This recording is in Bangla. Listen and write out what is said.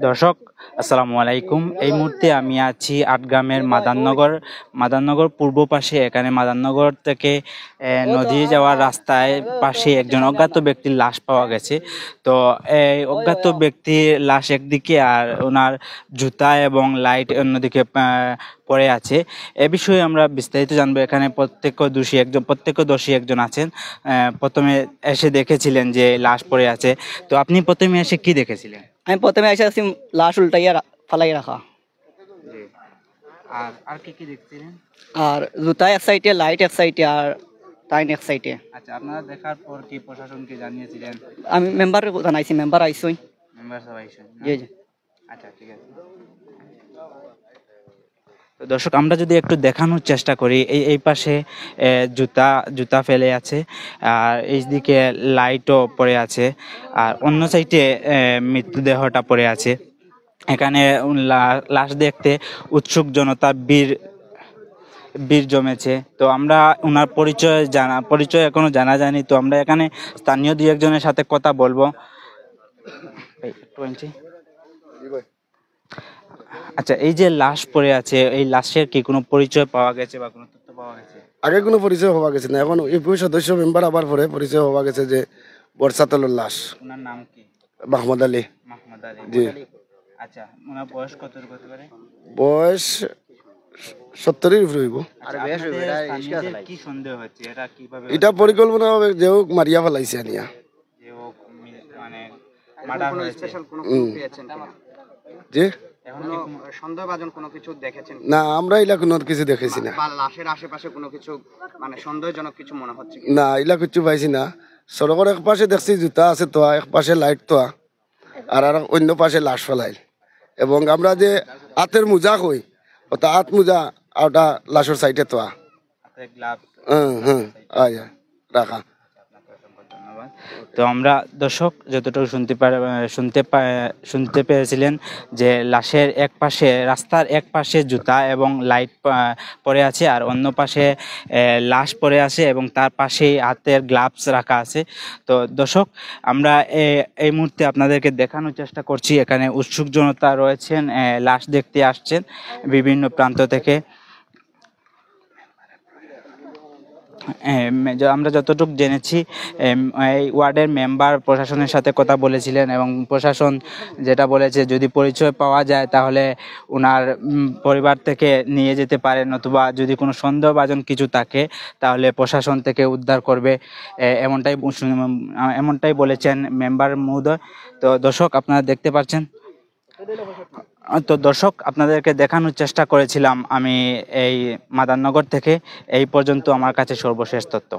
দর্শক আসসালামু আলাইকুম। এই মুহূর্তে আমি আছি আটগ্রামের মাদারনগর পূর্ব পাশে। এখানে মাদারনগর থেকে নদী যাওয়ার রাস্তায় পাশে একজন অজ্ঞাত ব্যক্তির লাশ পাওয়া গেছে। তো এই অজ্ঞাত ব্যক্তির লাশ একদিকে আর ওনার জুতা এবং লাইট অন্যদিকে পড়ে আছে। এ বিষয়ে আমরা বিস্তারিত জানবো। এখানে প্রত্যক্ষদর্শী একজন আছেন। প্রথমে এসে দেখেছিলেন যে লাশ পড়ে আছে। তো আপনি প্রথমে এসে কি দেখেছিলেন? আমি প্রথমে এসে আসছি লাশ উল্টাইয়া ফালাই রাখা। আর কি কি দেখছিলেন? আর জুতা এক সাইডে, লাইট এক সাইডে, আর টাইন এক সাইডে। আচ্ছা, আপনারা দেখার পর কি প্রশাসনকে জানিয়েছিলেন? আমি মেম্বার জানাইছি, মেম্বার আইসই। মেম্বার সব আইসেন? জি জি। আচ্ছা, ঠিক আছে। তো দর্শক, আমরা যদি একটু দেখানোর চেষ্টা করি, এই পাশে জুতা ফেলে আছে, আর এই দিকে লাইটও পড়ে আছে, আর অন্য সাইডে মৃতদেহটা পড়ে আছে। এখানে লাশ দেখতে উৎসুক জনতা বীর জমেছে। তো আমরা ওনার পরিচয় এখনো জানা যায়নি। তো আমরা এখানে স্থানীয় দুই একজনের সাথে কথা বলবো। আচ্ছা, এই যে লাশ পড়ে আছে, এই লাশের কি কোনো পরিচয় পাওয়া গেছে বা কোনো তথ্য পাওয়া গেছে? আগে কোনো পরিচয় হওয়া গেছে না, এখন ইউপি সদস্য মেম্বার আবার পরে পরিচয় হওয়া গেছে যে বর্ষাতলের লাশ। ওনার নাম কি? মাহমুদ আলী। মাহমুদ আলী। জি। আচ্ছা, ওনার বয়স কত হতে পারে? বয়স 70-এর উপরে হইব। কি সন্দেহ হচ্ছে, এটা কিভাবে? এটা পরিকল্পনা হবে যে হোক মারিয়া ফেলাইছে আনিয়া। যে ও মানে মার্ডার হয়েছে। যে সন্দেহভাজন কোনো কিছু দেখেছেন না, আমরা ইলা কোনো কিছু দেখেছি না। বা লাশের আশেপাশে কোনো কিছু মানে সন্দেহজনক কিছু মনে হচ্ছে কি? না, ইলা কিছু পাইছি না। সড়কের এক পাশে দেখছি জুতা আছে তোয়া, এক পাশে লাইট তোয়া, আর অন্য পাশে লাশ ফেলাই। এবং আমরা যে হাতের মোজা কই, ওটা হাত মোজা আর ওটা লাশের সাইডে তোয়া। রাখা। তো আমরা দর্শক যতটুকু শুনতে পেরেছিলেন যে লাশের এক পাশে, রাস্তার এক পাশে জুতা এবং লাইট পড়ে আছে, আর অন্য পাশে লাশ পড়ে আছে এবং তার পাশেই হাতের গ্লাভস রাখা আছে। তো দর্শক, আমরা এই মুহূর্তে আপনাদেরকে দেখানোর চেষ্টা করছি। এখানে উৎসুক জনতা রয়েছেন, লাশ দেখতে আসছেন বিভিন্ন প্রান্ত থেকে। আমরা যতটুকু জেনেছি, এই ওয়ার্ডের মেম্বার প্রশাসনের সাথে কথা বলেছিলেন এবং প্রশাসন যেটা বলেছে, যদি পরিচয় পাওয়া যায় তাহলে ওনার পরিবার থেকে নিয়ে যেতে পারেন, অথবা যদি কোনো সন্দেহভাজন কিছু থাকে তাহলে প্রশাসন থেকে উদ্ধার করবে, এমনটাই বলেছেন মেম্বার মহোদয়। তো দর্শক, আপনারা দেখতে পাচ্ছেন। তো দর্শক, আপনাদেরকে দেখানোর চেষ্টা করেছিলাম আমি এই মাদারনগর থেকে। এই পর্যন্ত আমার কাছে সর্বশেষ তথ্য।